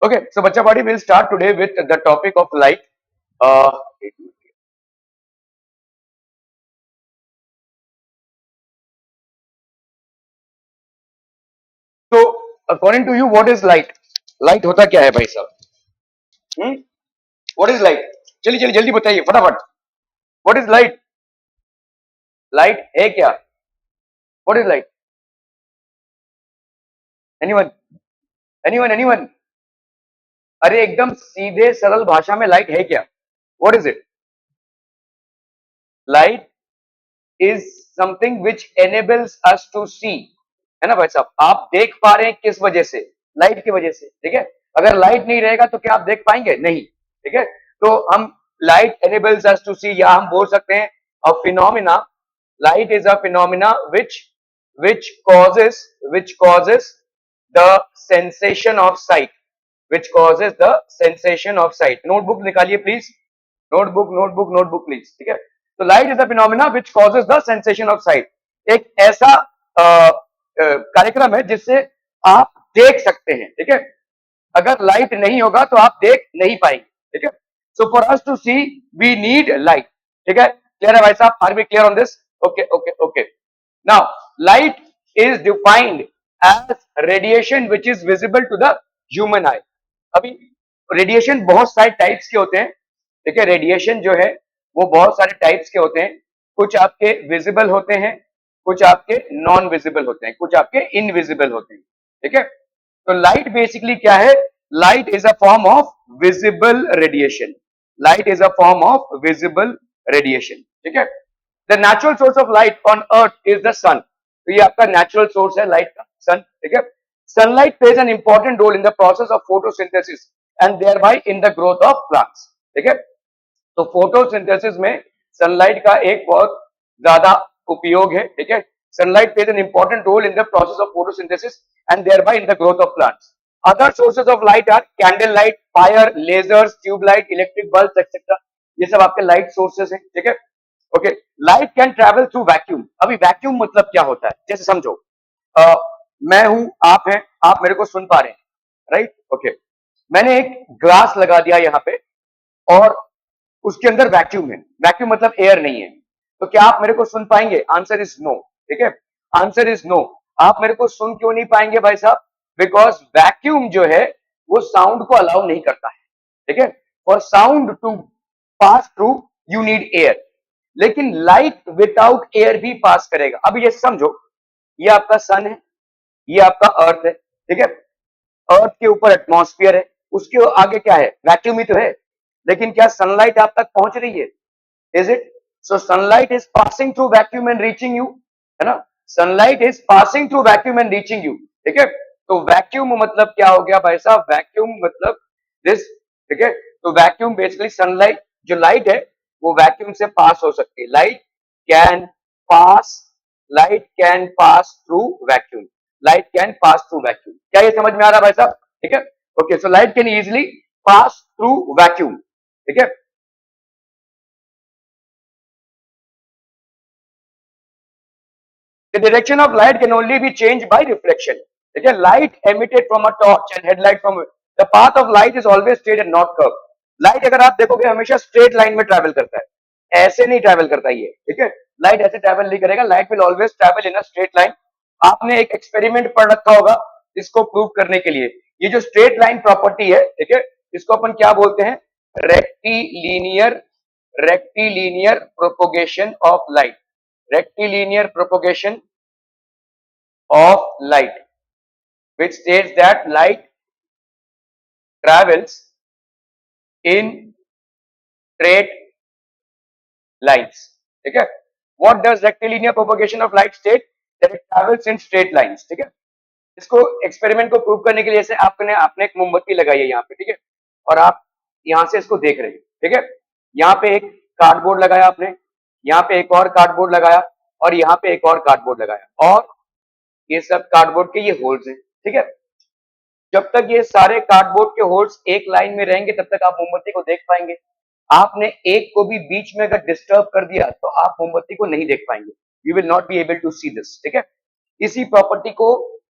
Okay, so Bacha Body will start today with the topic of light. एक minute. So, according to you, what is light? Light होता क्या है भाई साहब? What is light? चलिए चलिए जल्दी बताइए फटाफट. What is light? Light है क्या? What is light? Anyone? Anyone? Anyone? अरे एकदम सीधे सरल भाषा में लाइट है क्या? What is it? Light is something which enables us to see. है ना भाई साहब? आप देख पा रहे हैं किस वजह से? लाइट की वजह से. ठीक है? अगर लाइट नहीं रहेगा तो क्या आप देख पाएंगे? नहीं. ठीक है? तो हम light enables us to see या हम बोल सकते हैं a phenomena. Light is a phenomena which causes the sensation of sight. Which causes the sensation of sight. Notebook निकालिए प्लीज. Notebook please. ठीक है? तो light is a phenomena which causes the sensation of site. एक ऐसा कार्यक्रम है जिससे आप देख सकते हैं. ठीक है? अगर लाइट नहीं होगा तो आप देख नहीं पाएंगे. ठीक है? So for us to see we need light. ठीक है? क्लियर है भाई साहब? Are we clear on this? Okay. Now light is defined as radiation which is visible to the human eye. अभी रेडिएशन बहुत सारे टाइप्स के होते हैं. ठीक है? रेडिएशन जो है वो बहुत सारे टाइप्स के होते हैं. कुछ आपके विजिबल होते हैं, कुछ आपके नॉन विजिबल होते हैं, कुछ आपके इनविजिबल होते हैं. ठीक है? तो लाइट बेसिकली क्या है? Light is a form of visible radiation. Light is a form of visible radiation. ठीक है? The natural source of light on earth is the sun. तो ये आपका नेचुरल सोर्स है लाइट का, सन. ठीक है? Sunlight plays an important role in the process of photosynthesis and thereby in the growth of plants. ठीक है? तो फोटोसिंथेसिस में सनलाइट का एक बहुत ज्यादा उपयोग है. ठीक है? Sunlight plays an important role in the process of photosynthesis and thereby in the growth of plants. Other sources of light are candle light, fire, lasers, tube light, electric bulb etcetera. ये सब आपके light sources हैं. ठीक है? Okay. Light can travel through vacuum. अभी vacuum मतलब क्या होता है? जैसे समझो, मैं हूं, आप हैं, आप मेरे को सुन पा रहे हैं, राइट? ओके. मैंने एक ग्लास लगा दिया यहां पे और उसके अंदर वैक्यूम है. वैक्यूम मतलब एयर नहीं है. तो क्या आप मेरे को सुन पाएंगे? Answer is no. ठीक है? Answer is no. आप मेरे को सुन क्यों नहीं पाएंगे भाई साहब? बिकॉज वैक्यूम जो है वो साउंड को अलाउ नहीं करता है. ठीक है? For sound to pass through you need air. लेकिन लाइट विदाउट एयर भी पास करेगा. अभी जैसे समझो, ये आपका सन है, ये आपका अर्थ है. ठीक है? अर्थ के ऊपर एटमॉस्फेयर है, उसके आगे क्या है? वैक्यूम ही तो है. लेकिन क्या सनलाइट आप तक पहुंच रही है? Is it? So sunlight is passing through vacuum and reaching you. है ना? Sunlight is passing through vacuum and reaching you. ठीक है? तो वैक्यूम मतलब क्या हो गया भाई साहब? वैक्यूम मतलब दिस. ठीक है? तो वैक्यूम बेसिकली सनलाइट, जो लाइट है वो वैक्यूम से पास हो सकती है. Can pass light can pass through vacuum. Light can pass through vacuum. क्या ये समझ में आ रहा है भाई साहब? ठीक है? Okay. So light can easily pass through vacuum. ठीक है? The direction of light can only be changed by reflection. ठीक है? Light emitted from a torch and headlight from the path of light is always straight and not curved. Light अगर आप देखोगे हमेशा straight line में travel करता है, ऐसे नहीं ट्रैवल करता ये. ठीक है? लाइट ऐसे ट्रैवल नहीं करेगा. Light will always travel in a straight line. आपने एक एक्सपेरिमेंट पढ़ रखा होगा इसको प्रूव करने के लिए. ये जो स्ट्रेट लाइन प्रॉपर्टी है, ठीक है, इसको अपन क्या बोलते हैं? Rectilinear rectilinear propagation of light. Rectilinear propagation of light, which states that light travels in straight lines. ठीक है? What does rectilinear propagation of light state? That it travels in straight lines. ठीक है? इसको एक्सपेरिमेंट को prove करने के लिए से आपने एक मोमबत्ती लगाई है यहाँ पे. ठीक है? और आप यहाँ से इसको देख रहे हैं. ठीक है? यहाँ पे एक कार्डबोर्ड लगाया आपने, यहाँ पे एक और कार्डबोर्ड लगाया और यहाँ पे एक और कार्डबोर्ड लगाया और ये सब कार्डबोर्ड के ये होल्स हैं. ठीक है? जब तक ये सारे कार्डबोर्ड के होल्स एक लाइन में रहेंगे तब तक आप मोमबत्ती को देख पाएंगे. आपने एक को भी बीच में अगर डिस्टर्ब कर दिया तो आप मोमबत्ती को नहीं देख पाएंगे. You will not be able to see this. ठीक है? इसी प्रॉपर्टी को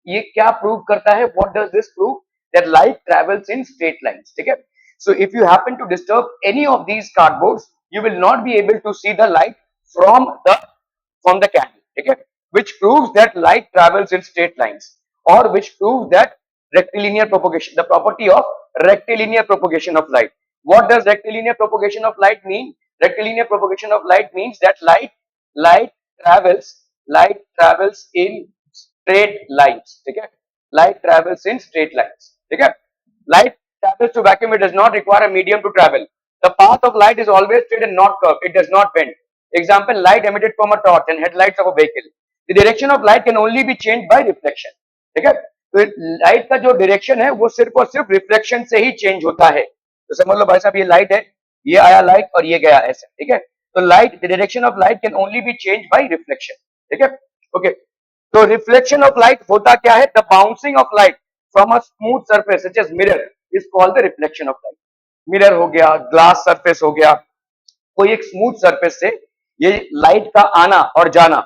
ये क्या प्रूव करता है? What does this prove? that light travels in straight lines. ठीक है? So if you happen to disturb any of these cardboards, you will not be able to see the light from the candle. ठीक है? Which proves that light travels in straight lines, or which proves that rectilinear propagation, the property of rectilinear propagation of light. What does rectilinear propagation of light mean? Rectilinear propagation of light means that light travels in straight lines. ठीक है? Light travels in straight lines. ठीक है? Light travels to vacuum. It does not require a medium to travel. The path of light is always straight and not curved. It does not bend. Example: light emitted from a torch and headlights of a vehicle. The direction of light can only be changed by reflection. ठीक है? तो light का जो direction है वो सिर्फ और सिर्फ रिफ्लेक्शन से ही चेंज होता है. तो समझ लो भाई साहब, ये लाइट है, ये आया लाइट और ये गया ऐसे. ठीक है? तो light, the direction of light can only B change bye reflection. ठीक है? ओके. तो रिफ्लेक्शन ऑफ लाइट होता क्या है? The bouncing off light from a smooth surface such as mirror is called the reflection of light. Mirror हो गया, glass surface हो गया, कोई एक स्मूथ सरफेस से ये लाइट का आना और जाना,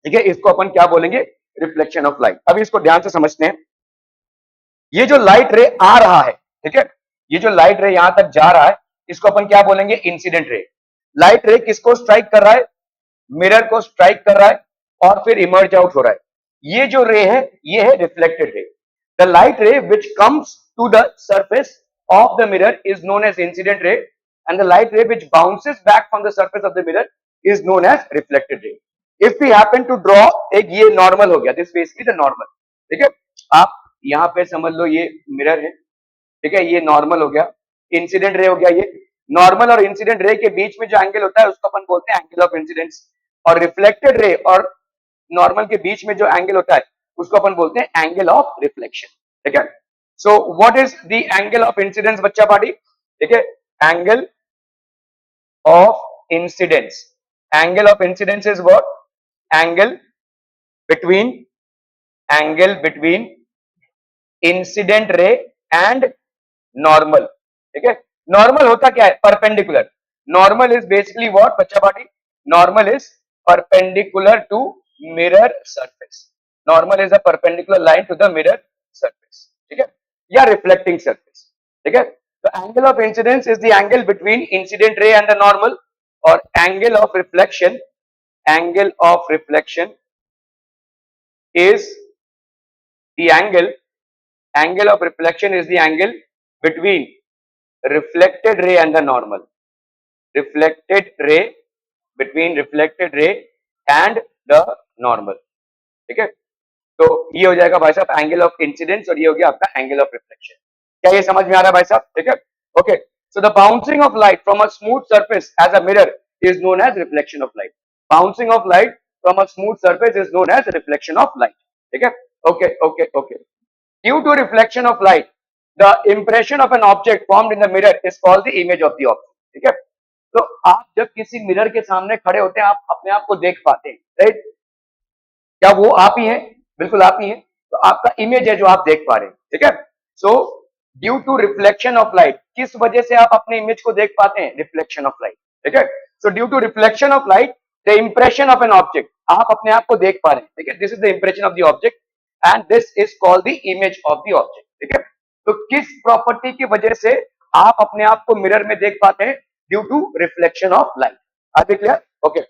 ठीक है, इसको अपन क्या बोलेंगे? Reflection of light. अभी इसको ध्यान से समझते हैं. ये जो लाइट रे आ रहा है, ठीक है, ये जो लाइट रे यहां तक जा रहा है, इसको अपन क्या बोलेंगे? Incident ray. लाइट रे किसको स्ट्राइक कर रहा है? मिरर को स्ट्राइक कर रहा है और फिर इमर्ज आउट हो रहा है. ये जो रे है, ये है reflected ray. The light ray which comes to the surface of the mirror is known as incident ray, and the light ray which bounces back from the surface of the mirror is known as reflected ray. If we happen to draw, एक ये normal हो गया, this basically the normal. ठीक है? आप यहाँ पे समझ लो ये मिरर है, ठीक है, ये नॉर्मल हो गया, इंसिडेंट रे हो गया. ये नॉर्मल और इंसिडेंट रे के बीच में जो एंगल होता है उसको अपन बोलते हैं एंगल ऑफ इंसिडेंस, और रिफ्लेक्टेड रे और नॉर्मल के बीच में जो एंगल होता है उसको अपन बोलते हैं एंगल ऑफ रिफ्लेक्शन. ठीक है? So what is the angle of incidence, बच्चा पार्टी? ठीक है, angle of incidence. Angle of incidence is what? Angle between incident ray and normal. ठीक है? Normal होता क्या है? Perpendicular. Normal is basically what, बच्चा party? Normal is perpendicular to mirror surface. Normal is a perpendicular line to the mirror surface. ठीक है? या reflecting surface. ठीक है? तो angle of incidence is the angle between incident ray and the normal, और angle of reflection is the angle of reflection is the angle between reflected ray and the normal. Reflected ray, between reflected ray and the normal. ठीक है? तो ये हो जाएगा भाई साहब angle of incidence, और ये हो गया आपका एंगल ऑफ रिफ्लेक्शन. क्या ये समझ में आ रहा है भाई साहब? ठीक है? Okay. So the bouncing off light from a smooth surface as a mirror is known as reflection of light. Bouncing off light from a smooth surface is known as reflection of light. ठीक है? Okay okay okay. Due to reflection of light, the impression of an object formed in the mirror is called the image of the object. ठीक है? तो आप जब किसी mirror के सामने खड़े होते हैं, आप अपने आप को देख पाते हैं, राइट? क्या वो आप ही हैं? बिल्कुल आप ही हैं. तो आपका इमेज है जो आप देख पा रहे हैं. ठीक है? So due to reflection of light, किस वजह से आप अपने इमेज को देख पाते हैं? Reflection of light. ठीक है? So due to reflection of light, the impression of an object, आप अपने आप को देख पा रहे हैं. ठीक है? This is the impression of the object and this is called the image of the object. ठीक है? तो किस प्रॉपर्टी की वजह से आप अपने आप को मिरर में देख पाते हैं? Due to reflection of light. Are we clear? Okay.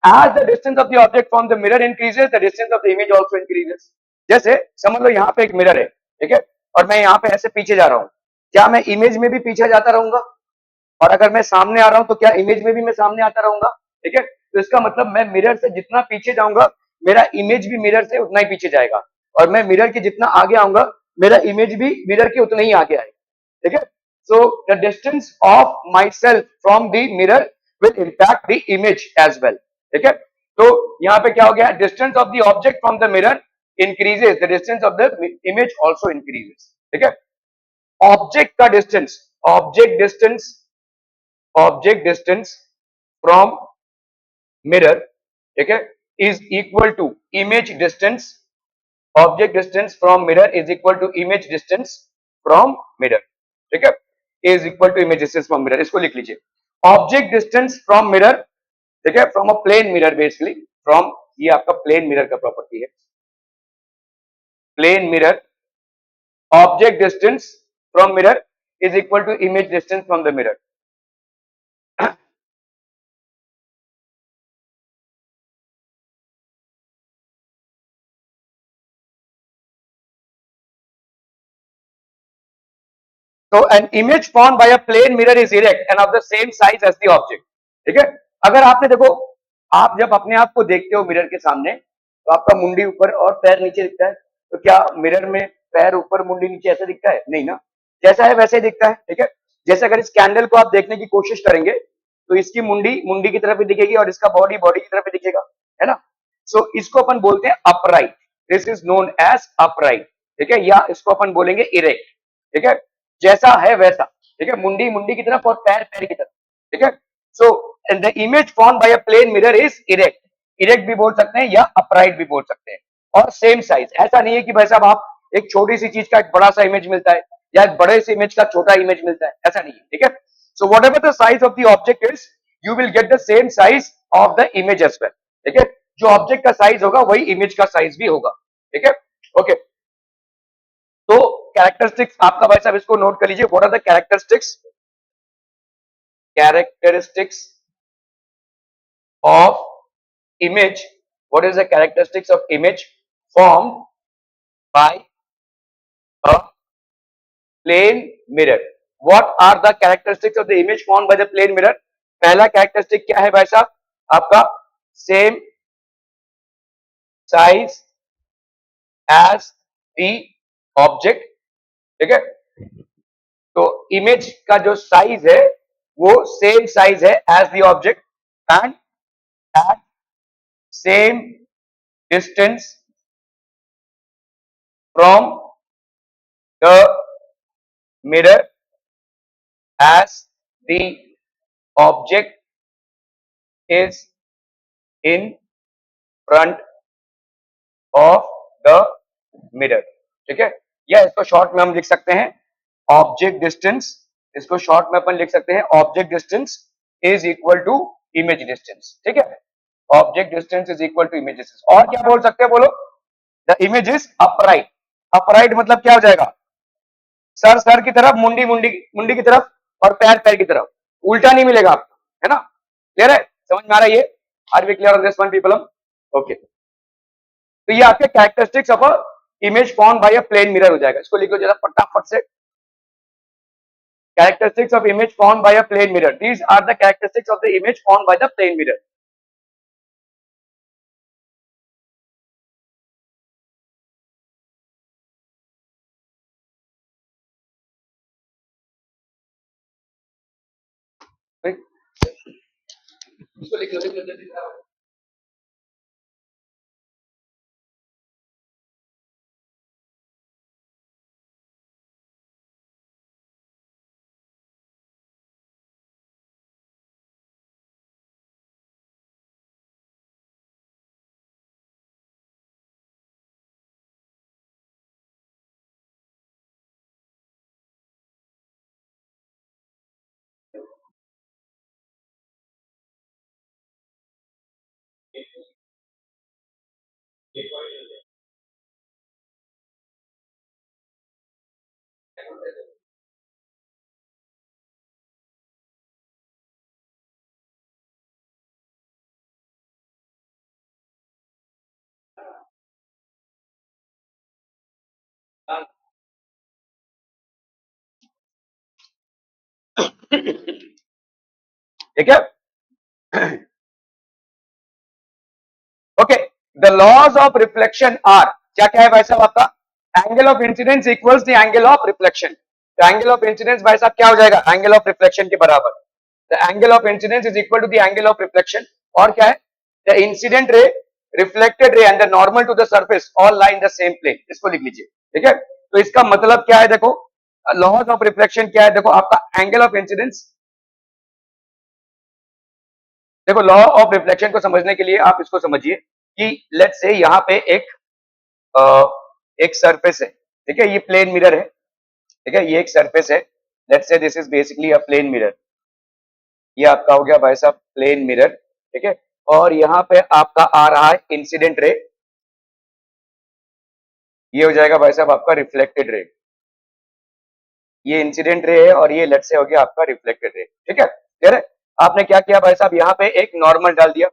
As the distance of the object from the mirror increases, the distance of the image also increases. जैसे समझ लो यहाँ पे एक मिरर है, ठीक है, और मैं यहाँ पे ऐसे पीछे जा रहा हूँ, क्या मैं इमेज में भी पीछे जाता रहूंगा? और अगर मैं सामने आ रहा हूं तो क्या इमेज में भी मैं सामने आता रहूंगा? ठीक है? तो इसका मतलब मैं मिरर से जितना पीछे जाऊंगा, मेरा इमेज भी मिरर से उतना ही पीछे जाएगा, और मैं मिरर के जितना आगे आऊंगा, मेरा इमेज भी मिरर के उतना ही आगे आएगा. ठीक है? So the distance of myself from the mirror will impact the image as well. ठीक है? तो यहां पे क्या हो गया? Distance of the object from the mirror increases, the distance of the image also increases. ठीक है? ऑब्जेक्ट का distance, object distance from mirror, ठीक है, is equal to image distance. Object distance from mirror is equal to image distance from mirror. ठीक है? Is equal to image distance from mirror. इसको लिख लीजिए. ऑब्जेक्ट डिस्टेंस फ्रॉम मिरर, ठीक है, from a plane mirror, basically from, ये आपका plane mirror का प्रॉपर्टी है. Plane mirror object distance from mirror is equal to image distance from the mirror. So an image formed by a plane mirror is erect and of the same size as the object. ठीक है. अगर आपने देखो, आप जब अपने आप को देखते हो मिरर के सामने तो आपका मुंडी ऊपर और पैर नीचे दिखता है. तो क्या मिरर में पैर ऊपर मुंडी नीचे ऐसा दिखता है? नहीं ना. जैसा है वैसे ही दिखता है. ठीक है. जैसे अगर इस कैंडल को आप देखने की कोशिश करेंगे तो इसकी मुंडी मुंडी की तरफ भी दिखेगी और इसका बॉडी बॉडी की तरफ भी दिखेगा, है ना. सो इसको अपन बोलते हैं upright. This is known as upright. ठीक है. या इसको अपन बोलेंगे इरेक्ट. ठीक है. जैसा है वैसा. ठीक है. मुंडी मुंडी की तरफ और पैर पैर की तरफ. ठीक है. So the image form by a plane mirror is erect. Erect भी बोल सकते हैं या अपराइट भी बोल सकते हैं. और सेम साइज. ऐसा नहीं है कि भाई साहब आप एक छोटी सी चीज का एक बड़ा सा इमेज मिलता है या एक बड़े से इमेज का छोटा इमेज मिलता है, ऐसा नहीं है. ठीक है. So whatever the size of the object is you will get the same size of the image as well. ठीक है. जो ऑब्जेक्ट का साइज होगा वही इमेज का साइज भी होगा. ठीक है. ओके. तो कैरेक्टरिस्टिक्स आपका भाई साहब इसको नोट कर लीजिए. What are the characteristics of image. What is the characteristics of image formed by a plane mirror. What are the characteristics of the image formed by the plane mirror. पहला characteristic क्या है भाई साहब आपका? Same size as the object. ठीक है. तो image का जो साइज है वो सेम साइज है as the object and at same distance from the mirror as the object is in front of the mirror. ठीक है. या इसको शॉर्ट में हम लिख सकते हैं ऑब्जेक्ट डिस्टेंस. इसको शॉर्ट में अपन लिख सकते हैं object distance is equal to image distance. ठीक है. Object distance is equal to image distance. और क्या बोल सकते हैं बोलो? The image is upright. Upright मतलब क्या हो जाएगा? सर सर की तरफ, मुंडी मुंडी मुंडी की तरफ और पैर पैर की तरफ. उल्टा नहीं मिलेगा आपको, है ना. क्लियर है? समझ में आ रहा है ये? Are we clear on this one people? Okay. तो ये आपके characteristics of a image formed by a plane mirror हो जाएगा. इसको लिख लो जरा फटाफट से. Characteristics of image formed by a plane mirror. These are the characteristics of the image formed by the plane mirror. इसको लिख लो जल्दी. ठीक है. Okay. The laws of reflection are. क्या क्या है भाई साहब आपका? Angle of incidence equals the angle of reflection. तो एंगल ऑफ इंसिडेंस भाई साहब क्या हो जाएगा? एंगल ऑफ रिफ्लेक्शन के बराबर. The angle of incidence is equal to the angle of reflection. और क्या है? The incident ray, reflected ray and the normal to the surface all lie in the same plane. इसको लिख लीजिए. ठीक है. तो इसका मतलब क्या है? देखो लॉज ऑफ रिफ्लेक्शन क्या है? देखो आपका एंगल ऑफ इंसिडेंस. देखो लॉ ऑफ रिफ्लेक्शन को समझने के लिए आप इसको समझिए कि लेट्स से यहाँ पे एक सरफेस है. ठीक है. ये प्लेन मिरर है. ठीक है. ये एक सरफेस है. Let's say this is basically a plane mirror. ये आपका हो गया भाई साहब प्लेन मिरर. ठीक है. और यहाँ पे आपका आ रहा है इंसिडेंट रे. ये हो जाएगा भाई साहब आपका रिफ्लेक्टेड रे. ये इंसिडेंट रे है और ये लेट से हो गया आपका रिफ्लेक्टेड रे, ठीक है, क्लियर है। आपने क्या किया भाई साहब, यहाँ पे एक नॉर्मल डाल दिया,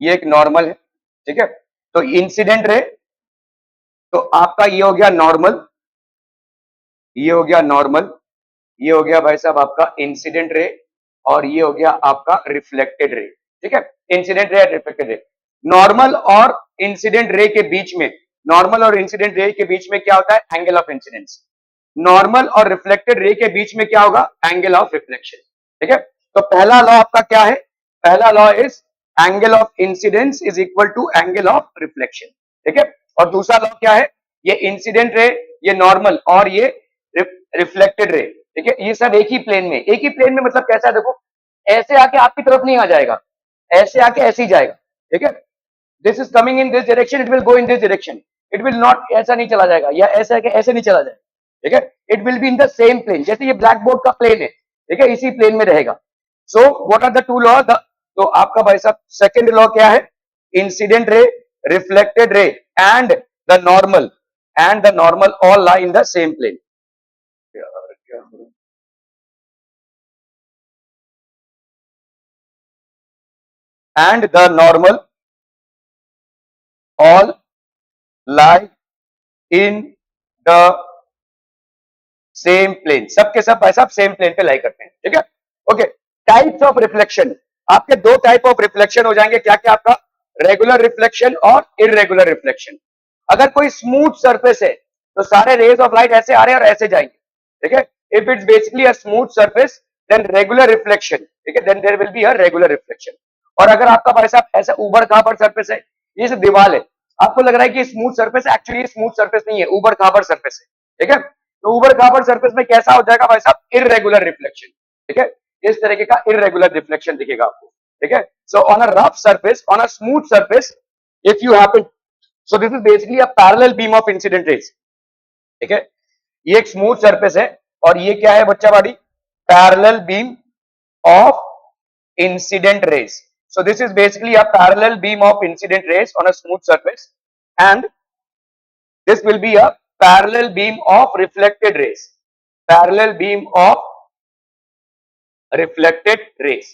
ये एक नॉर्मल है, ठीक है। तो इंसिडेंट रे, तो आपका ये हो गया नॉर्मल, ये हो गया नॉर्मल, ये हो गया भाई साहब आपका इंसिडेंट रे, और ये हो गया आपका रिफ्लेक्टेड रे, ठीक है। इंसिडेंट रे और रिफ्लेक्टेड रे, नॉर्मल और इंसिडेंट रे के बीच में, नॉर्मल और इंसिडेंट रे के बीच में क्या होता है, एंगल ऑफ इंसिडेंस। नॉर्मल और रिफ्लेक्टेड रे के बीच में क्या होगा, एंगल ऑफ रिफ्लेक्शन, ठीक है। तो पहला लॉ आपका क्या है, पहला law is angle of incidence is equal to angle of reflection, ठीक है। और दूसरा लॉ क्या है, ये इंसिडेंट रे, ये नॉर्मल और ये रिफ्लेक्टेड रे, ठीक है, ये सब एक ही प्लेन में, एक ही प्लेन में मतलब कैसा है, देखो ऐसे आके आपकी तरफ नहीं आ जाएगा, ऐसे आके ऐसे ही जाएगा, ठीक है। This is coming in this direction, it will go in this direction, it will not ऐसा नहीं चला जाएगा, या ऐसा है कि ऐसे नहीं चला जाएगा, ठीक है। It will be in the same plane, जैसे ये ब्लैक बोर्ड का प्लेन है, ठीक है, इसी प्लेन में रहेगा। So what are the two law, तो आपका भाई साहब सेकंड लॉ क्या है, incident ray, reflected ray and the normal all lie in the same plane. And the normal all lie in the same plane, सबके सब भाई साहब सेम प्लेन पे लाई करते हैं, ठीक है। ओके, टाइप्स ऑफ रिफ्लेक्शन, आपके दो टाइप ऑफ रिफ्लेक्शन हो जाएंगे, क्या क्या आपका, रेगुलर रिफ्लेक्शन और इररेगुलर रिफ्लेक्शन। अगर कोई स्मूथ सरफेस है तो सारे रेज ऑफ लाइट ऐसे आ रहे हैं और ऐसे जाएंगे, ठीक है। If it's basically a smooth surface then regular reflection, ठीक है, then there will be a regular reflection. और अगर आपका भाई साहब ऐसा ऊबड़ खाबड़ सरफेस है, ये सब दीवार है, आपको लग रहा है कि smooth surface, actually smooth surface नहीं है, ऊबड़ खाबड़ सरफेस है, ठीक है। तो ऊबड़ खाबड़ सरफेस में कैसा हो जाएगा भाई साहब, इररेगुलर रिफ्लेक्शन, ठीक है, इस तरीके का इररेगुलर रिफ्लेक्शन दिखेगा आपको, ठीक है। So on a rough surface, on a smooth surface, if you happen, so this is basically a parallel beam of incident raise, ठीक है। ये एक स्मूथ सरफेस है और ये क्या है बच्चा बाड़ी, parallel beam of incident rays. So this is basically a parallel beam of incident rays on a smooth surface, and this will be a parallel beam of reflected rays. Parallel beam of reflected rays.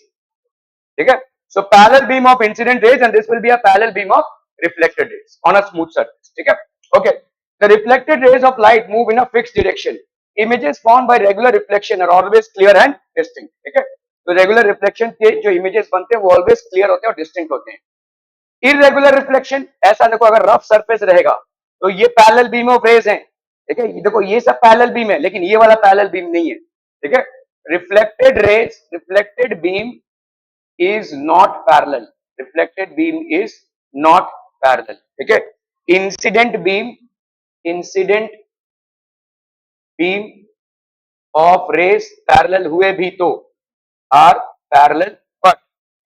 ठीक है? So parallel beam of incident rays, and this will be a parallel beam of reflected rays on a smooth surface. ठीक है? Okay. The reflected rays of light move in a fixed direction. Images formed by regular reflection are always clear and distinct. ठीक है? तो regular reflection के जो images बनते हैं वो ऑलवेज क्लियर होते हैं और डिस्टिंक्ट होते हैं। इररेगुलर रिफ्लेक्शन, ऐसा देखो अगर रफ सरफेस रहेगा तो ये पैरेलल बीम ऑफ रेज हैं, ठीक है, देखो ये सब पैरेलल बीम है लेकिन ये वाला पैरेलल बीम नहीं है, ठीक है। Reflected raise, reflected beam is not parallel, reflected beam is not parallel, ठीक है। Incident beam, incident beam of rays parallel हुए भी तो are parallel, but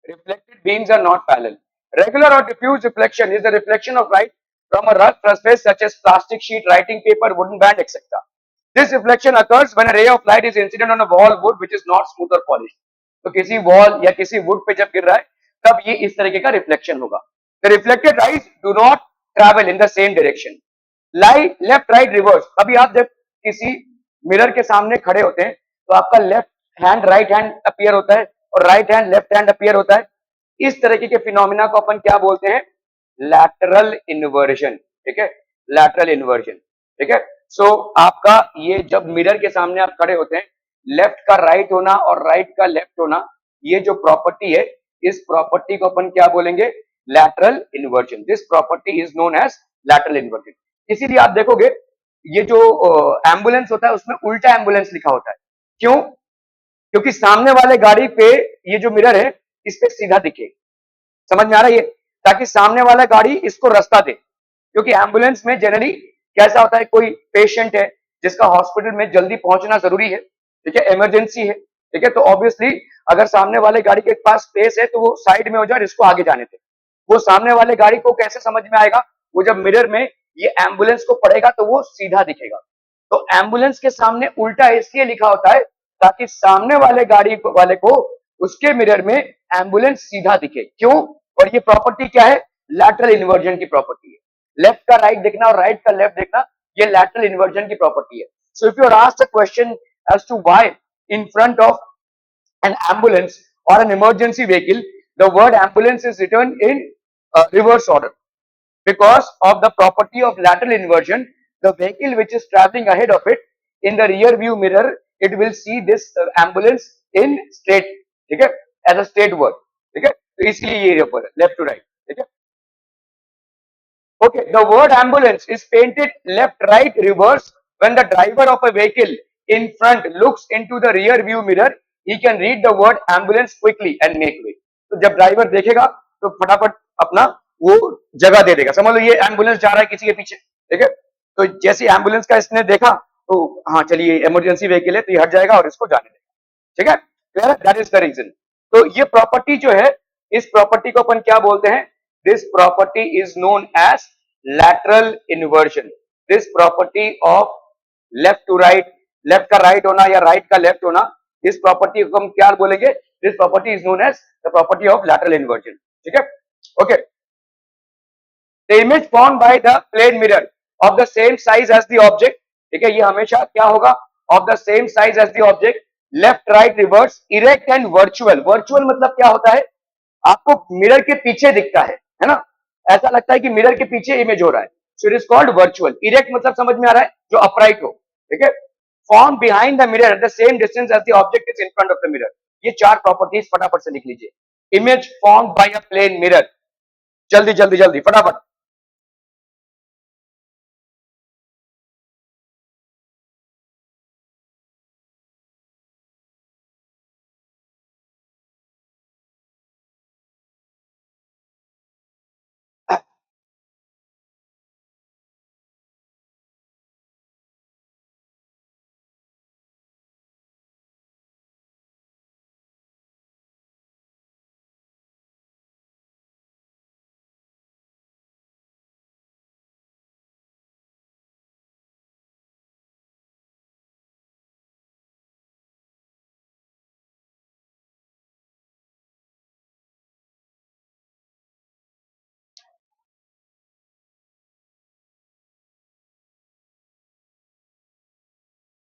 reflected beams are not parallel. Regular or diffuse reflection is the reflection of light from a rough surface such as plastic sheet, writing paper, wooden band, etc. This reflection occurs when a ray of light is incident on a wall wood which is not smooth or polished. तो किसी wall या किसी would पे जब गिर रहा है तब ये इस तरीके का रिफ्लेक्शन होगा। The reflected rays do not travel in the same direction. Light left right reverse. अभी आप जब किसी मिरर के सामने खड़े होते हैं तो आपका left hand right hand appear होता है और right hand left hand appear होता है। इस तरीके के फिनोमिना को अपन क्या बोलते हैं, लैटरल इन्वर्जन, ठीक है, लैटरल इन्वर्जन, ठीक है। सो आपका ये जब मिरर के सामने आप खड़े होते हैं, लेफ्ट का राइट होना और राइट का लेफ्ट होना, ये जो प्रॉपर्टी है, इस प्रॉपर्टी को अपन क्या बोलेंगे, lateral inversion. This property is known as lateral inversion. इसीलिए आप देखोगे ये जो एम्बुलेंस होता है उसमें उल्टा एम्बुलेंस लिखा होता है, क्यों, क्योंकि सामने वाले गाड़ी पे ये जो मिरर है इस पे सीधा दिखे, समझ में आ रहा है ये, ताकि सामने वाला गाड़ी इसको रास्ता दे। क्योंकि एम्बुलेंस में जनरली कैसा होता है, कोई पेशेंट है जिसका हॉस्पिटल में जल्दी पहुंचना जरूरी है, ठीक है, इमरजेंसी है, ठीक है, तो ऑब्वियसली अगर सामने वाले गाड़ी के पास स्पेस है तो वो साइड में हो जाए, इसको आगे जाने दे। वो सामने वाले गाड़ी को कैसे समझ में आएगा, वो जब मिरर में ये एम्बुलेंस को पड़ेगा तो वो सीधा दिखेगा। तो एम्बुलेंस के सामने उल्टा इसलिए लिखा होता है ताकि सामने वाले गाड़ी वाले को उसके मिरर में एम्बुलेंस सीधा दिखे, क्यों, और ये प्रॉपर्टी क्या है, लैटरल इन्वर्जन की प्रॉपर्टी है। लेफ्ट का राइट देखना और राइट का लेफ्ट देखना, ये लैटरल इन्वर्जन की प्रॉपर्टी है। So if you are asked a question as to why in front of an ambulance or an emergency vehicle, the word ambulance is written in reverse order. Because of the property of lateral inversion, the vehicle which is traveling ahead of it, in the rear view mirror, it will see this ambulance in straight, ठीक है, as a straight word, ठीक है, तो इसलिए ये यहाँ पर left to right, ठीक है. Okay, the word ambulance is painted left, right, reverse. When the driver of a vehicle in front looks into the rear view mirror, he can read the word ambulance quickly and make way. तो जब driver देखेगा तो फटाफट अपना वो जगह दे देगा. समझ लो ये एम्बुलेंस जा रहा है किसी के पीछे, ठीक है, तो जैसे एम्बुलेंस का इसने देखा तो हाँ चलिए इमरजेंसी व्हीकल है तो ये हट जाएगा और इसको जाने देगा, ठीक है, clear, that is the reason. तो ये प्रॉपर्टी जो है, इस प्रॉपर्टी को अपन क्या बोलते हैं? This property is known as lateral inversion. This property of left to right, left का राइट होना या राइट का लेफ्ट होना, इस प्रॉपर्टी को हम क्या बोलेंगे? This property is known as the property of lateral inversion, ठीक है. Okay, the image form by the plane mirror of the same size as the object, ठीक है, ये हमेशा क्या होगा? Of the same size as the object, left right reverse, erect and virtual. Virtual मतलब क्या होता है? आपको मिरर के पीछे दिखता है ना, ऐसा लगता है कि मिरर के पीछे इमेज हो रहा है, so it is called virtual. Erect मतलब समझ में आ रहा है, जो अपराइट हो, ठीक है. Form behind the mirror at the same distance as the object is in front of the mirror. ये चार प्रॉपर्टीज फटाफट से लिख लीजिए. Image form by a plane mirror, जल्दी जल्दी जल्दी फटाफट.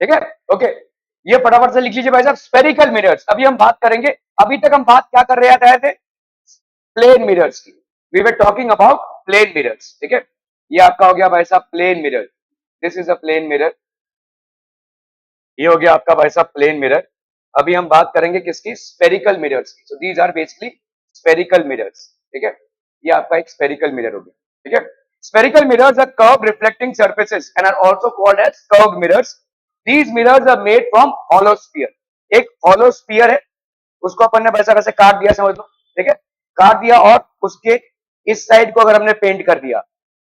ठीक है, ओके, ये फटाफट से लिख लीजिए भाई साहब. स्पेरिकल मिरर्स, अभी हम बात करेंगे. अभी तक हम बात क्या कर रहे थे? प्लेन मिरर्स की. We were talking about plane mirrors, ठीक है. ये आपका हो गया भाई साहब plane mirror. This is a plane mirror. ये हो गया आपका भाई साहब प्लेन मिरर. अभी हम बात करेंगे किसकी? स्पेरिकल मिरर्स की. So these are basically spherical mirrors, ठीक है. ये आपका एक स्पेरिकल मिरर हो गया, ठीक है. Spherical mirrors are curved reflecting surfaces and are also called as curved mirrors. These mirrors are made from hollow sphere. एक hollow sphere है, उसको अपन ने वैसा वैसे काट दिया, समझ लो, ठीक है, काट दिया और उसके इस साइड को अगर हमने पेंट कर दिया,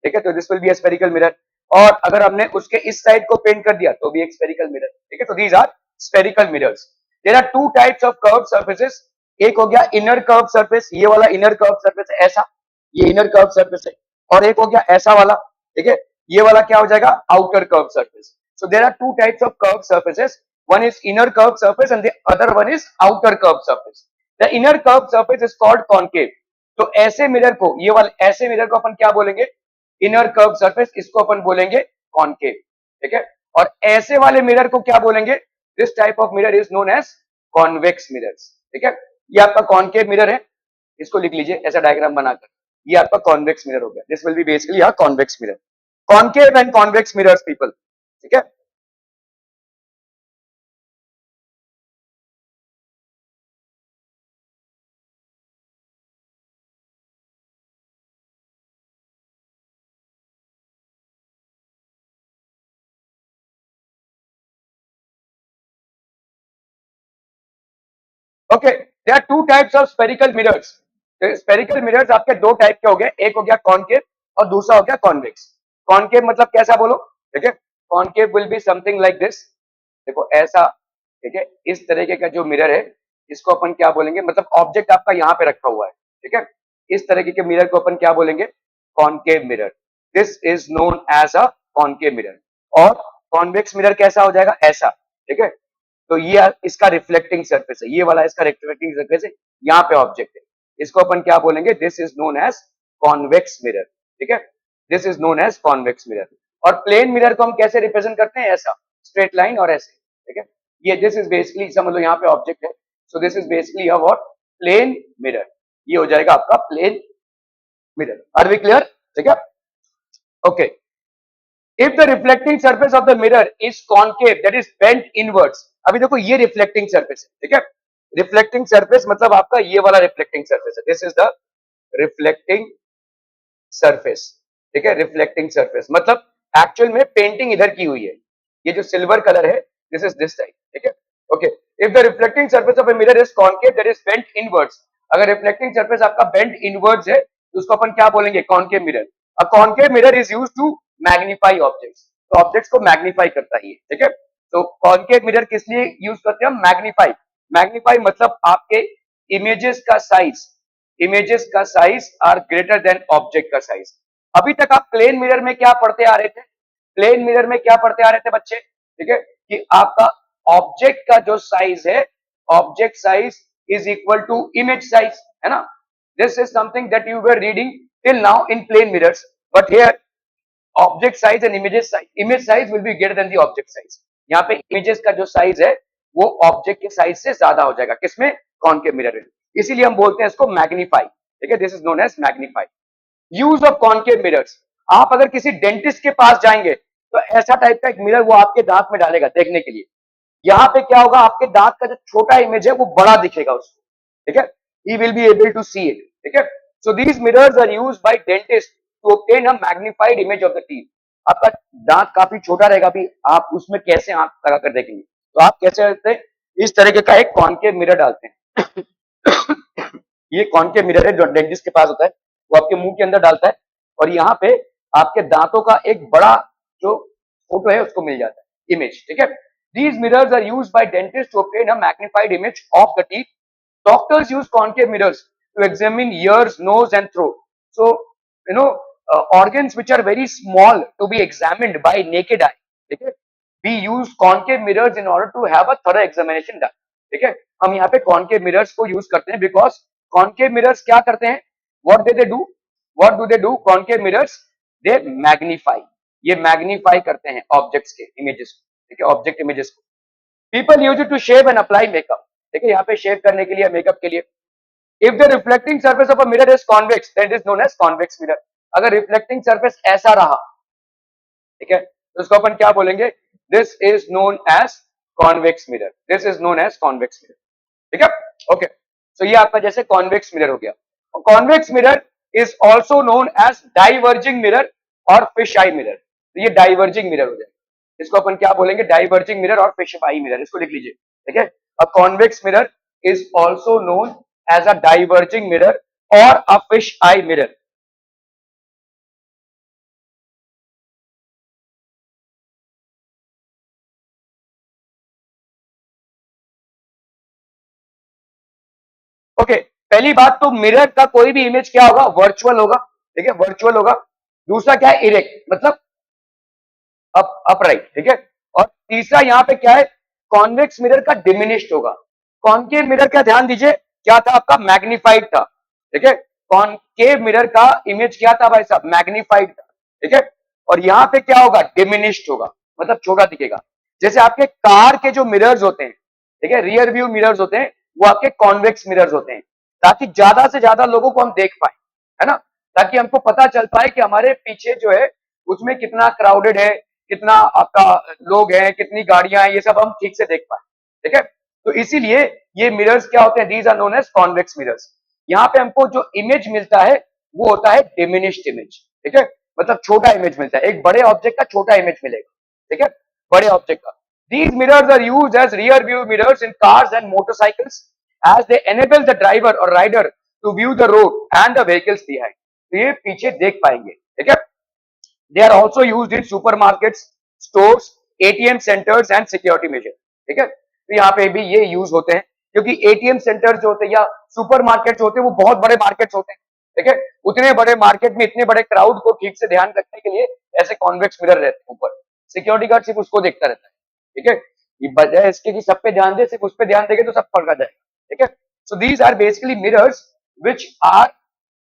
ठीक है, तो this will be a spherical mirror. और अगर हमने उसके इस साइड को पेंट कर दिया तो भी एक स्फेरिकल मिरर, ठीक है. तो these are spherical mirrors. There are two types of curve surfaces. एक हो गया इनर कर्व सर्फेस, ये वाला इनर कर्व सर्फेस है, ऐसा, ये इनर कर्व सर्फेस है. और एक हो गया ऐसा वाला, ठीक है, ये वाला क्या हो जाएगा? Outer curve surface. So there are two types of curve surfaces. One is inner curved surface and the other one is outer curved surface. The inner curved surface is called concave. तो ऐसे mirror को, ये वाले ऐसे mirror को अपन क्या बोलेंगे? Inner curve surface. इसको अपन बोलेंगे कॉनकेव, ठीक है. और ऐसे वाले मिरर को क्या बोलेंगे? This type of mirror is known as convex mirrors, ठीक है. ये आपका कॉनकेव मिरर है, इसको लिख लीजिए ऐसा डायग्राम बनाकर. ये आपका कॉन्वेक्स मिरर हो गया. This will be basically a convex mirror. Concave and convex mirrors people, ठीक है. Okay, there are two types of spherical mirrors. Spherical mirrors आपके दो टाइप के हो गए. एक हो गया कॉनकेव और दूसरा हो गया कॉन्वेक्स. कॉनकेव मतलब कैसा बोलो, ठीक है. Concave will be something like this. देखो ऐसा, ठीक है. इस तरीके का जो मिरर है इसको अपन क्या बोलेंगे? मतलब ऑब्जेक्ट आपका यहाँ पे रखा हुआ है, ठीक है. इस तरीके के मिरर को अपन क्या बोलेंगे? Concave mirror. This is known as a concave mirror. और कॉन्वेक्स मिरर कैसा हो जाएगा? ऐसा, ठीक है. तो ये इसका रिफ्लेक्टिंग सरफेस है, ये वाला इसका रिफ्लेक्टिंग सरफेस है, यहाँ पे ऑब्जेक्ट है. इसको अपन क्या बोलेंगे? This is known as convex mirror, ठीक है. This is known as convex mirror. और प्लेन मिरर को हम कैसे रिप्रेजेंट करते हैं? ऐसा, स्ट्रेट लाइन और ऐसे, ठीक है। ये दिस इज बेसिकली समझ लो यहाँ पे ऑब्जेक्ट है, so this is basically a what, plane mirror. ये हो जाएगा आपका plane mirror. Are we clear? ठीक है, okay. If the reflecting surface of the mirror is concave that is bent inwards, अभी देखो ये रिफ्लेक्टिंग सरफेस है, ठीक है। रिफ्लेक्टिंग सरफेस मतलब आपका ये वाला रिफ्लेक्टिंग सरफेस है, this is the reflecting surface, ठीक है। रिफ्लेक्टिंग सरफेस मतलब एक्चुअल में पेंटिंग इधर की हुई है, ये जो सिल्वर कलर है दिस इज दिस टाइप, ठीक है, okay. If the reflecting surface of a mirror is concave that is bent inwards, अगर रिफ्लेक्टिंग सरफेस आपका बेंट इनवर्ड्स है तो उसको अपन क्या बोलेंगे, concave mirror. A concave mirror is used to magnify objects, तो ऑब्जेक्ट्स को मैग्नीफाई करता है ये, ठीक है। तो कॉन्केव मिरर किस लिए यूज करते हैं हम, मैग्नीफाई। मैग्नीफाई मतलब आपके इमेजेस का साइज, इमेजेस का size are greater than object का साइज। अभी तक आप प्लेन मिरर में क्या पढ़ते आ रहे थे, प्लेन मिरर में क्या पढ़ते आ रहे थे बच्चे, ठीक है, कि आपका ऑब्जेक्ट का जो साइज है, object size is equal to image size, है ना। This is something that you were reading till now in plane mirrors, but here object size and images size, image size will be greater than the object size. यहाँ पे images का जो size है वो object के size से ज्यादा हो जाएगा, किसमें, कॉन्केव मिरर में। इसीलिए हम बोलते हैं इसको मैग्नीफाई, ठीक है, this is known as magnify. Use of concave mirrors, आप अगर किसी डेंटिस्ट के पास जाएंगे तो ऐसा टाइप का एक मिरर वो आपके दांत में डालेगा देखने के लिए। यहाँ पे क्या होगा, आपके दांत का जो छोटा इमेज है वो बड़ा दिखेगा उसको, ठीक है, he will be able to see it, ठीक है। so these mirrors are used by dentists to obtain a magnified image of the teeth। आपका दांत काफी छोटा रहेगा, भी आप उसमें कैसे आंख लगा कर देखेंगे, तो आप कैसे करते हैं, इस तरीके का एक कॉन्केव मिरर डालते हैं। ये कॉन्केव मिरर है जो डेंटिस्ट के पास होता है, वो आपके मुंह के अंदर डालता है और यहाँ पे आपके दांतों का एक बड़ा जो फोटो है उसको मिल जाता है, इमेज, ठीक है। These mirrors are used by dentists to obtain a magnified image of the teeth. Doctors use concave mirrors to examine ears, nose, and throat. So, organs which are very small to be examined by naked eye. ठीक है, we use concave mirrors in order to have a thorough examination done. ठीक है, हम यहाँ पे concave mirrors को use करते हैं because concave mirrors क्या करते हैं? What do they do? What do they do? Concave mirrors they magnify. ये magnify करते हैं objects के images को, ठीक है, ऑब्जेक्ट इमेजेस को। People use it to shave and apply makeup, ठीक है, यहाँ पे शेव करने के लिए, मेकअप के लिए। If the reflecting surface of a mirror is convex that is known as convex mirror, अगर रिफ्लेक्टिंग सरफेस ऐसा रहा, ठीक है, तो उसको अपन क्या बोलेंगे, this is known as convex mirror, this is known as convex mirror, ठीक है, ओके। सो ये आपका जैसे कॉन्वेक्स मिरर हो गया। Convex mirror is also known as diverging mirror और फिश आई मिरर, तो ये डाइवर्जिंग मिरर हो जाएगा, इसको अपन क्या बोलेंगे, डाइवर्जिंग मिरर और फिश आई मिरर, इसको लिख लीजिए, ठीक है। A convex mirror is also known as a diverging mirror और a fish eye mirror. Okay, पहली बात तो मिरर का कोई भी इमेज क्या होगा, वर्चुअल होगा, ठीक है, वर्चुअल होगा। दूसरा क्या है, इरेक्ट मतलब अपराइट, ठीक है। और तीसरा यहाँ पे क्या है, कॉन्वेक्स मिरर का डिमिनिश्ड होगा। कॉन्केव मिरर का ध्यान दीजिए, क्या था आपका, मैग्नीफाइड था, ठीक है। कॉन्केव मिरर का इमेज क्या था भाई साहब, मैग्नीफाइड था, ठीक है। और यहाँ पे क्या होगा, डिमिनिश्ड होगा, मतलब छोटा दिखेगा। जैसे आपके कार के जो मिरर्स होते हैं, ठीक है, रियर व्यू मिरर्स होते हैं, वो आपके कॉन्वेक्स मिरर्स होते हैं, ताकि ज्यादा से ज्यादा लोगों को हम देख पाए, है ना, ताकि हमको पता चल पाए कि हमारे पीछे जो है उसमें कितना क्राउडेड है, कितना आपका लोग हैं, कितनी गाड़ियां हैं, ये सब हम ठीक से देख पाए, ठीक है। तो इसीलिए ये मिरर्स क्या होते हैं, these are known as convex mirrors. यहाँ पे हमको जो इमेज मिलता है वो होता है डिमिनिश्ड इमेज, ठीक है, मतलब छोटा इमेज मिलता है, एक बड़े ऑब्जेक्ट का छोटा इमेज मिलेगा, ठीक है, बड़े ऑब्जेक्ट का। These mirrors are used as rear view mirrors in cars and motorcycles as they enable the driver or rider to view the road and the vehicles behind. तो ये पीछे देख पाएंगे, ठीक है। They are also used in supermarkets, stores, ATM centers and security measures, ठीक है। तो यहाँ पे भी ये यूज होते हैं, क्योंकि एटीएम सेंटर जो होते हैं या सुपर मार्केट होते हैं वो बहुत बड़े मार्केट्स होते हैं, ठीक है। उतने बड़े मार्केट में इतने बड़े क्राउड को ठीक से ध्यान रखने के लिए ऐसे कॉन्वेक्स मिरर रहते हैं ऊपर, सिक्योरिटी गार्ड सिर्फ उसको देखता रहता है, ठीक है। ये बजाय इसके कि सब पे ध्यान दे, सिर्फ उस पे ध्यान देंगे तो सब पकड़ा जाएगा, ठीक है। So these are basically mirrors which are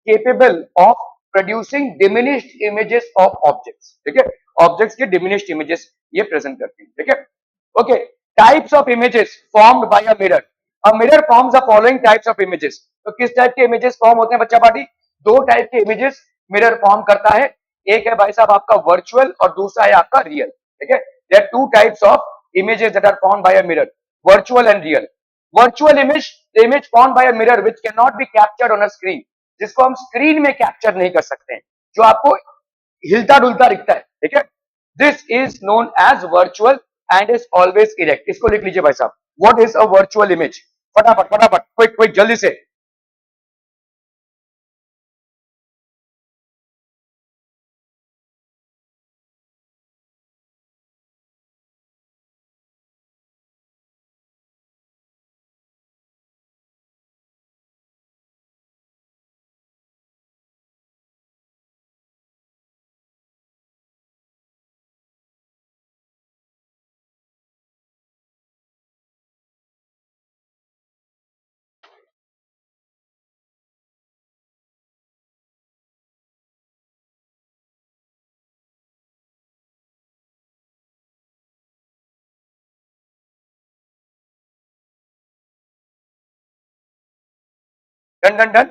capable of producing diminished images of objects, ठीक है। ऑब्जेक्ट्स के डिमिनिश्ड इमेजेस ये प्रेजेंट करते हैं, ठीक है। Okay, types of images formed by a mirror. A mirror forms the following types of images. तो किस टाइप के इमेजेस फॉर्म होते हैं बच्चा पार्टी? दो टाइप के इमेजेस मिरर फॉर्म करता है। एक है भाई साहब आपका वर्चुअल और दूसरा है आपका रियल, ठीक है। There are two types of images that are formed by a mirror, virtual and real. Virtual image, the image formed by a mirror which cannot be captured on a screen, जिसको हम screen में capture नहीं कर सकते हैं, जो आपको हिलता डुलता दिखता है, ठीक है। This is known as virtual and is always erect. इसको लिख लीजिए भाई साहब, what is a virtual image? फटाफट फटाफट, क्विक क्विक, जल्दी से। डन डन डन,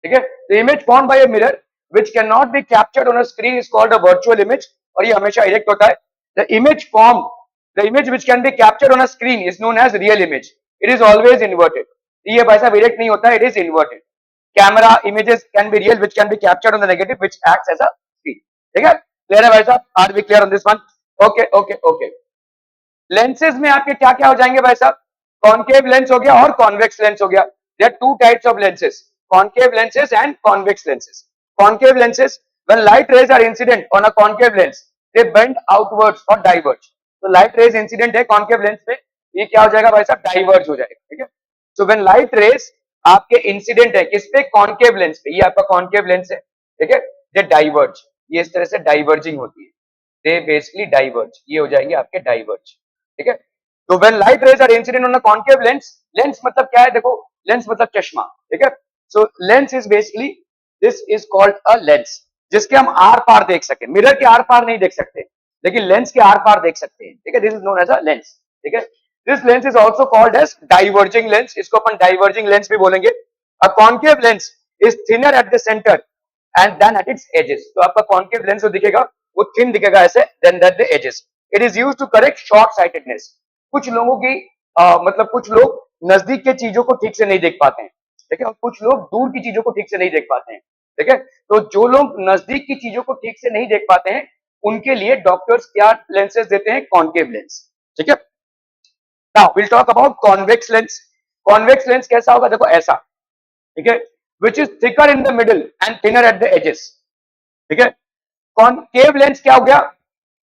ठीक है। The image formed by a mirror which can not be captured on a screen is called a virtual image, और ये हमेशा इरेक्ट होता है। The image form, the image which can be captured on a screen is known as real image, it is always inverted. ये भाई साहब erect नहीं होता है, it is inverted. Camera images can be real which can be captured on the negative which acts as a screen, ठीक है। Clear है भाई साहब? Are we clear on this one? Okay okay okay. Lenses में आपके क्या क्या हो जाएंगे भाई साहब? कॉन्केव लेंस हो गया और कॉन्वेक्स लेंस हो गया। There are two types of lenses, concave lenses and convex lenses. Concave lenses, when light rays are incident on a concave lens, they bend outwards or diverge. तो light rays incident है concave lens पे, ये क्या हो जाएगा भाई साहब? diverge हो जाएगा, ठीक है। So when light rays आपके incident है किस पे? concave lens पे, ये आपका concave lens है, ठीक है। they diverge, ये इस तरह से diverging होती है, they basically diverge, ये हो जाएंगे आपके diverge, ठीक है। तो when light rays are incident on a concave lens, lens मतलब क्या है? देखो, lens मतलब चश्मा, ठीक है। So lens is basically, this is called a lens, जिसके हम आर पार देख सके। मिरर के आर पार नहीं देख सकते, लेकिन लेंस के आर पार देख सकते हैं, ठीक है। This is known as a lens, ठीक है। This lens is also called as diverging lens, इसको अपन डाइवर्जिंग लेंस भी बोलेंगे। A concave lens is thinner at the centre and then at its edges. तो आपका कॉन्केव लेंस जो दिखेगा वो थिन दिखेगा ऐसे, then at the edges. It is used to correct short sightedness. कुछ लोगों की मतलब कुछ लोग नजदीक के चीजों को ठीक से नहीं देख पाते हैं, ठीक है, और कुछ लोग दूर की चीजों को ठीक से नहीं देख पाते हैं, ठीक है। तो जो लोग नजदीक की चीजों को ठीक से नहीं देख पाते हैं उनके लिए डॉक्टर्स क्या लेंसेज देते हैं? कॉन्केव लेंस, ठीक है। Now will talk about convex lens. Convex lens कैसा होगा? देखो ऐसा, ठीक है, which is thicker in the middle and thinner at the edges, ठीक है। कॉन्केव लेंस क्या हो गया?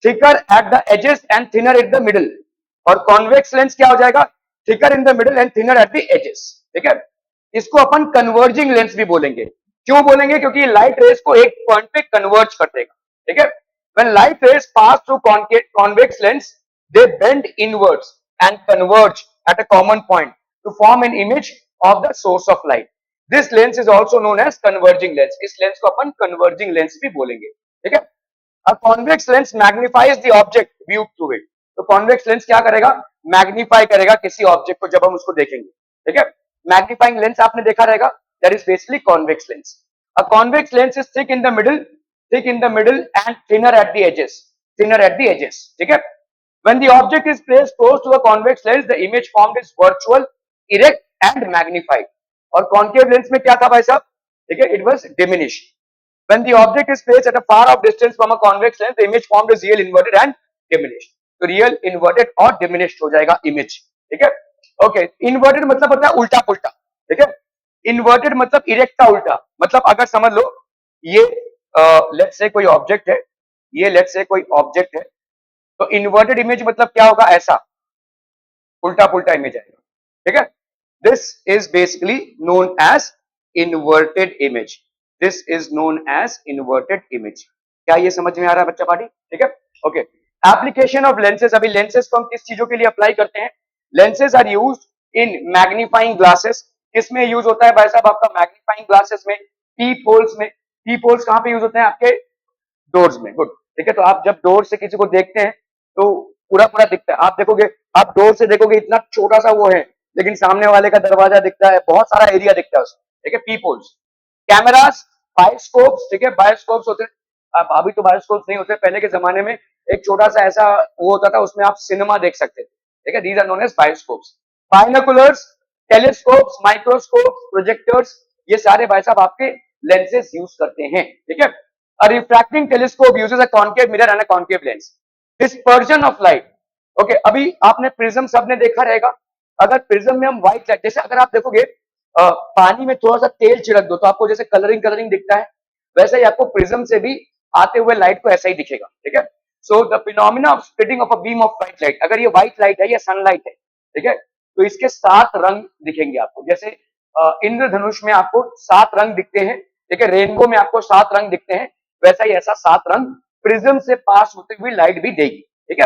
Thicker at the edges and thinner at the middle. और कॉन्वेक्स लेंस क्या हो जाएगा? Thicker in the middle and thinner at the edges, ठीक है। इसको अपन कन्वर्जिंग लेंस भी बोलेंगे। क्यों बोलेंगे? क्योंकि लाइट रेस को एक पॉइंट पे कन्वर्ज कर देगा, ठीक है। When light rays pass through convex lens, they bend inwards and converge at a common point to form an image of the source of light. This lens is also known as converging lens. इस lens को अपन converging lens भी बोलेंगे, ठीक है। A convex lens magnifies the object viewed through it. तो convex lens क्या करेगा? मैग्नीफाई करेगा किसी ऑब्जेक्ट को जब हम उसको देखेंगे, ठीक है। मैग्नीफाइंग लेंस आपने देखा रहेगा, that is basically convex lens. A convex lens is thick in the middle and thinner at the edges, thinner at the edges, ठीक है। When the object is placed close to a convex lens, the image formed is virtual, erect and magnified. और concave lens में क्या था भाई साहब? ठीक है, it was diminished. When the object is placed at a far off distance from a convex lens, the image formed is real, inverted and diminished. तो real, inverted और diminished हो जाएगा image, ठीक है। ओके, inverted मतलब होता है उल्टा पुल्टा, ठीक है। inverted मतलब erect का उल्टा, मतलब अगर समझ लो ये लेट्स से कोई ऑब्जेक्ट है, ये लेट्स से कोई ऑब्जेक्ट है, तो इन्वर्टेड इमेज मतलब क्या होगा? ऐसा उल्टा पुल्टा इमेज आएगा, ठीक है। This is basically known as inverted image. This is known as inverted image. क्या ये समझ में आ रहा है बच्चा पार्टी? ठीक है, ओके। एप्लीकेशन ऑफ लेंसेज, अभी लेंसेज को हम किस चीजों के लिए अप्लाई करते हैं? Lenses are use in magnifying glasses. किसमें यूज होता है भाई साहब? आपका मैग्नीफाइंग ग्लासेस में, पीप होल्स में। पीप होल्स कहां पे यूज होते हैं? आपके डोर्स में। गुड। ठीक है, तो आप जब डोर से किसी को देखते हैं तो पूरा पूरा दिखता है, आप देखोगे, आप डोर से देखोगे इतना छोटा सा वो है, लेकिन सामने वाले का दरवाजा दिखता है, बहुत सारा एरिया दिखता है उसमें, ठीक है। पीपोल्स, कैमरास, बायोस्कोप्स, ठीक है, बायोस्कोप्स होते हैं, अब अभी तो बायोस्कोप्स नहीं होते, पहले के जमाने में एक छोटा सा ऐसा वो होता था, उसमें आप सिनेमा देख सकते थे, ठीक है, these are known as bioscopes. Binoculars, telescopes, microscopes, projectors, ये सारे भाई साहब आपके लेंसेज यूज करते हैं, ठीक है। A refracting telescope uses a concave mirror and a concave lens. Dispersion of light. Okay, अभी आपने प्रिज्म सबने देखा रहेगा, अगर प्रिज्म में हम व्हाइट लाइट, जैसे अगर आप देखोगे पानी में थोड़ा सा तेल छिड़क दो तो आपको जैसे कलरिंग कलरिंग दिखता है, वैसे ही आपको प्रिज्म से भी आते हुए लाइट को ऐसा ही दिखेगा, ठीक है। So the phenomena of splitting of a beam of white light, अगर ये व्हाइट लाइट है या सनलाइट है, ठीक है, तो इसके 7 रंग दिखेंगे आपको, जैसे इंद्रधनुष में आपको 7 रंग दिखते हैं, ठीक है, रेनबो में आपको 7 रंग दिखते हैं, वैसा ही ऐसा 7 रंग प्रिज्म से पास होते हुए लाइट भी देगी, ठीक है।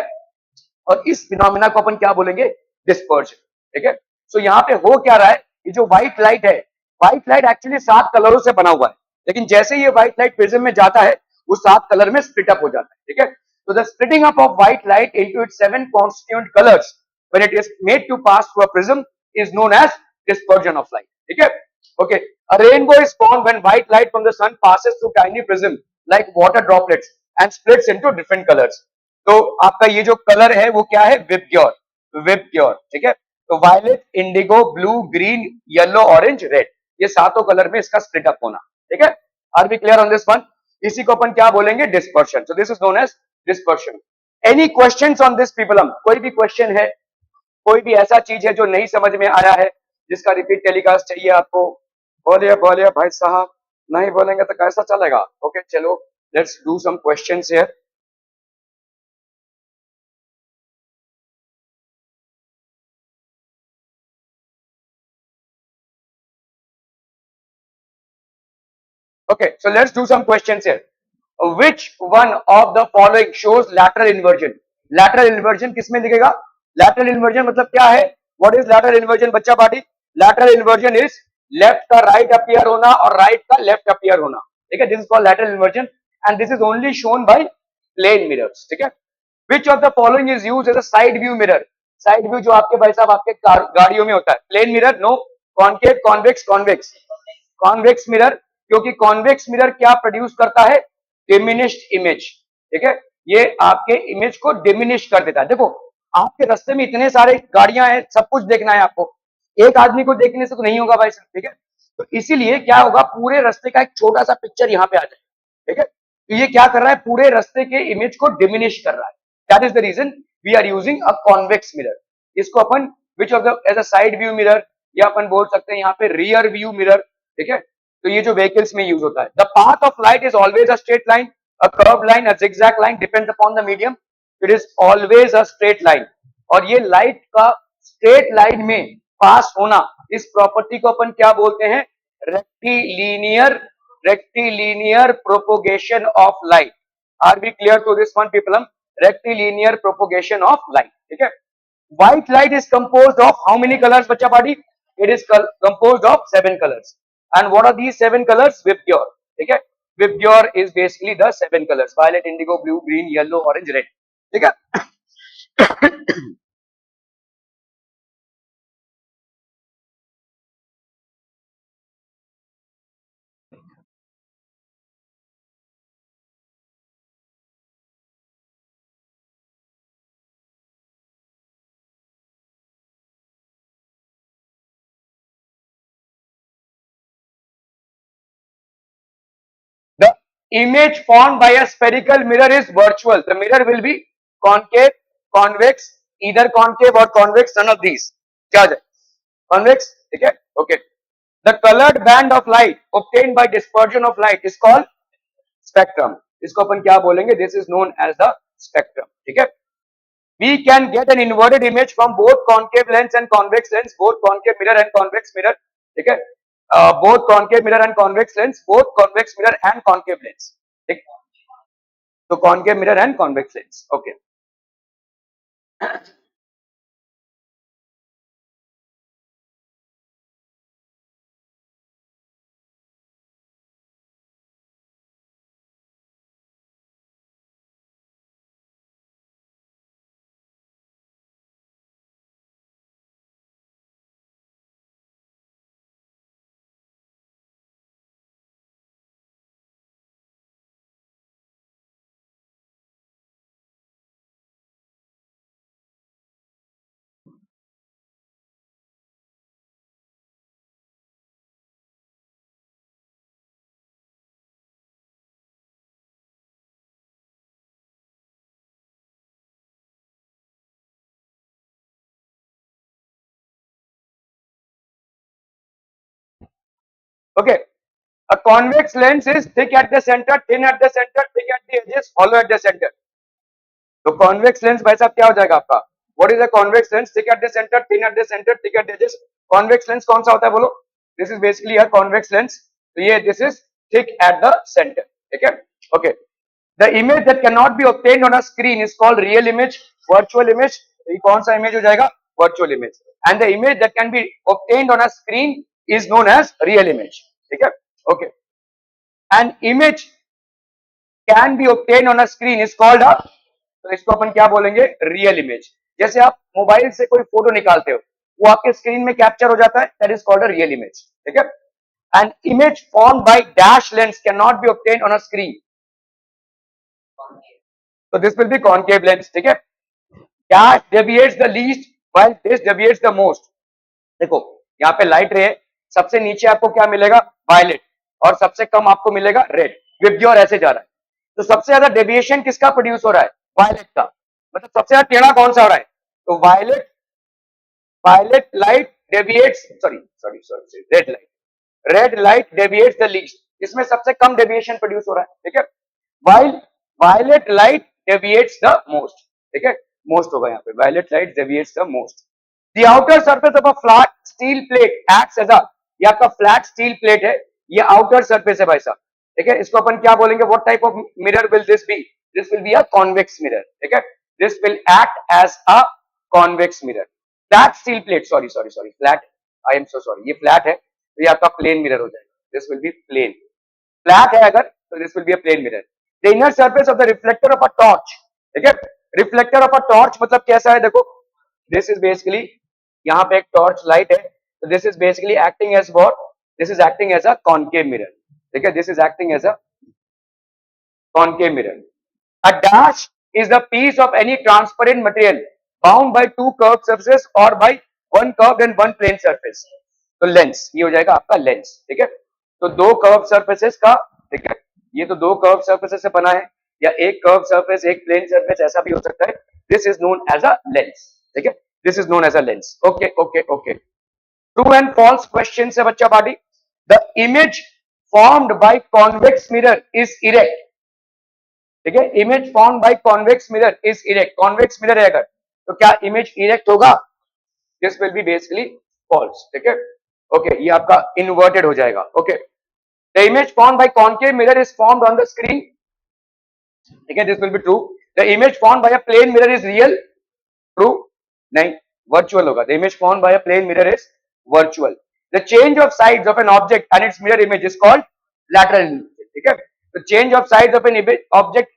और इस फिनोमिना को अपन क्या बोलेंगे, डिस्पर्जन, ठीक है। सो यहाँ पे हो क्या रहा है, ये जो व्हाइट लाइट है, व्हाइट लाइट एक्चुअली 7 कलरों से बना हुआ है, लेकिन जैसे ये व्हाइट लाइट प्रिज्म में जाता है वो 7 कलर में स्प्लिट अप हो जाता है, ठीक है। तो the splitting up of white light into its 7 constituent colours when it is made to pass through a prism is known as dispersion of light, ठीक है। Okay, a rainbow is formed when white light from the sun passes through tiny prism like water droplets and splits into different colors. तो आपका ये जो colour है वो क्या है, विबग्योर, विबग्योर, ठीक है। तो violet, indigo, blue, green, yellow, orange, red, ये सातों कलर में इसका स्प्लिट अप होना, ठीक है। Are we clear on this one? इसी को अपन क्या बोलेंगे, dispersion. So this is known as dispersion. Any questions on this people? हम कोई भी क्वेश्चन है, कोई भी ऐसा चीज है जो नहीं समझ में आया है, जिसका रिपीट टेलीकास्ट चाहिए आपको, बोलिए बोलिए भाई साहब, नहीं बोलेंगे तो कैसा चलेगा। ओके चलो, let's do some questions here. Okay, so let's do some questions here. Which one of the following shows lateral inversion? Lateral inversion किसमें दिखेगा? Lateral inversion मतलब क्या है? What is lateral inversion बच्चा party? Lateral inversion is left का right appear होना और right का left appear होना, ठीक है? This is called lateral inversion and this is only shown by plane mirrors, ठीक है? Which of the following is used as a side view mirror? Side view जो आपके भाई साहब आपके गाड़ियों में होता है. Plane mirror no, concave, convex, convex. Convex mirror, क्योंकि कॉन्वेक्स मिरर क्या प्रोड्यूस करता है, डिमिनिश्ड इमेज, ठीक है, ये आपके इमेज को डिमिनिश कर देता है। देखो आपके रास्ते में इतने सारे गाड़ियां हैं, सब कुछ देखना है आपको, एक आदमी को देखने से तो नहीं होगा भाई, ठीक है। तो इसीलिए क्या होगा, पूरे रास्ते का एक छोटा सा पिक्चर यहाँ पे आ जाए, ठीक है। तो ये क्या कर रहा है, पूरे रास्ते के इमेज को डिमिनिश कर रहा है। That is the reason we are using a convex mirror. इसको अपन which of the as a side view mirror, या अपन बोल सकते हैं यहाँ पे रियर व्यू मिरर, ठीक है। तो ये जो व्हीकल्स में यूज होता है। The path of light is always a straight line, a curve line, a zigzag line, depends upon the medium, it is always a straight line. और ये लाइट का स्ट्रेट लाइन में पास होना, इस प्रॉपर्टी को अपन क्या बोलते हैं, rectilinear, rectilinear propagation of light. Are be clear to this one people? हम रेक्टिलीनियर प्रोपोगेशन ऑफ लाइट, ठीक है। White light is composed of how many colors, bacha party? It is composed of 7 colors. And what are these 7 colors? Vibgyor. Okay? Vibgyor is basically the 7 colors: violet, indigo, blue, green, yellow, orange, red. Okay? The image formed by a spherical mirror is virtual. The mirror will be concave, convex, either concave or convex, none of these. क्या है? Convex, ठीक है? Okay. The colored band of light obtained by dispersion of light is called spectrum. इसको अपन क्या बोलेंगे? This is known as the spectrum. ठीक है? We can get an inverted image from both concave lens and convex lens, both concave mirror and convex mirror. ठीक है? Both concave mirror and convex lens, both convex mirror and concave lens. ठीक? तो concave mirror and convex lens. Okay. Okay, a convex lens is thick at the center, thin at the center, thick at the edges, hollow at the center. तो convex lens भाई साहब क्या हो जाएगा आपका? What is a convex lens? Thick at the centre, thin at the centre, thick at the edges. Convex lens कौन सा होता है बोलो? This is basically a convex lens. तो ये this is thick at the centre. ठीक है? Okay. The image that can not be obtained on a screen is called real image, virtual image. ये कौन सा इमेज हो जाएगा? Virtual image. And the image that can be obtained on a screen is known as real image. ठीक है? Okay. An image can be obtained on a screen is called a, तो इसको अपन क्या बोलेंगे? Real image. जैसे आप mobile से कोई फोटो निकालते हो, वो आपके स्क्रीन में कैप्चर हो जाता है, that is called a real image. ठीक है? An image formed by dash lens can not be obtained on a screen, तो this will be concave lens. ठीक है? Dash deviates the least while this deviates the most. देखो यहाँ पे light रे, सबसे नीचे आपको क्या मिलेगा? वायलेट. और सबसे कम आपको मिलेगा रेड. विब्जियोर ऐसे जा रहा है. तो सबसे ज्यादा डेविएशन किसका प्रोड्यूस हो रहा है? वायलेट का. मतलब सबसे ज्यादा टेढ़ा कौन सा हो रहा है? तो violet. Violet light deviates, sorry red light. Red light deviates the least. इसमें सबसे कम डेविएशन प्रोड्यूस हो रहा है. ठीक है? While violet light deviates the most. ठीक है? मोस्ट होगा यहाँ पे. Violet light deviates the most. The outer surface of a flat steel plate acts as a, ये आपका फ्लैट स्टील प्लेट है, ये आउटर सरफेस है भाई साहब. ठीक है? इसको अपन क्या बोलेंगे? What type of mirror will this be? This will be a convex mirror. ठीक है? This will act as a convex mirror. Flat steel plate, sorry flat, I am so sorry, ये फ्लैट है तो ये आपका प्लेन मिरर हो जाएगा. This will be plane. Flat है अगर तो this will be a plane mirror. The inner surface of the reflector of a torch. ठीक है? रिफ्लेक्टर ऑफ अ टॉर्च मतलब कैसा है? देखो, दिस इज बेसिकली, यहाँ पे एक टॉर्च लाइट है, तो this is basically acting as what? This is acting as a concave mirror. ठीक है? This is acting as a concave mirror. A dash is the piece of any transparent material bound by two curve surfaces और by one curve and one plane surface. तो lens, ये हो जाएगा आपका lens. ठीक है? तो दो कर्व सर्फेसेस का, ठीक है, ये तो दो कर्व सर्फेसेस से बना है, या एक कर्व सर्फेस एक प्लेन सर्फेस, ऐसा भी हो सकता है. This is known as a lens. ठीक है? This is known as a lens. Okay okay okay. True and false question से बच्चा party. The image formed by convex mirror is erect. ठीक है? Image formed by convex mirror is erect. Convex mirror है अगर, तो क्या image erect होगा? This will be basically false. ठीक है? ओके, ये आपका इन्वर्टेड हो जाएगा. Okay. The image formed by concave mirror is formed on the screen. ठीक है? This will be true. The image formed by a plane mirror is real. True. नहीं, virtual होगा. The image formed by a plane mirror is virtual. The change of sides of an object and its mirror image is called lateral illusion. ठीक है? तो change of sides of an object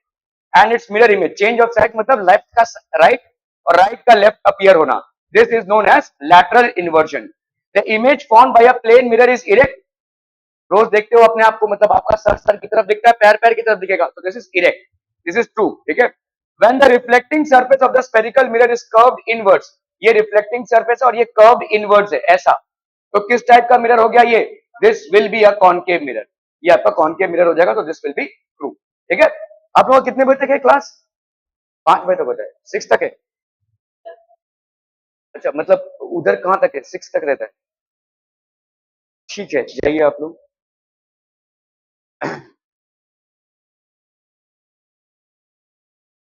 and its mirror image, change of side मतलब left का right और right का left appear होना, this is known as lateral inversion. The image formed by a plane mirror is erect. रोज देखते हो अपने आप को, मतलब आपका सर सर की तरफ दिखता है, पैर पैर की तरफ दिखेगा, तो this is erect. This is true. ठीक है? When the reflecting surface of the spherical mirror is curved inwards, ये रिफ्लेक्टिंग सरफेस और ये कर्व्ड इनवर्ड्स है ऐसा, तो किस टाइप का मिरर हो गया ये? This will be a concave mirror. ये आपका कॉन्केव मिरर हो जाएगा, तो दिस विल बी ट्रू. ठीक है? आप लोग कितने बजे तक है क्लास? 5 बजे तक होता है? 6 तक है? अच्छा, मतलब उधर कहां तक है? 6 तक रहता है? ठीक है, जाइए आप लोग.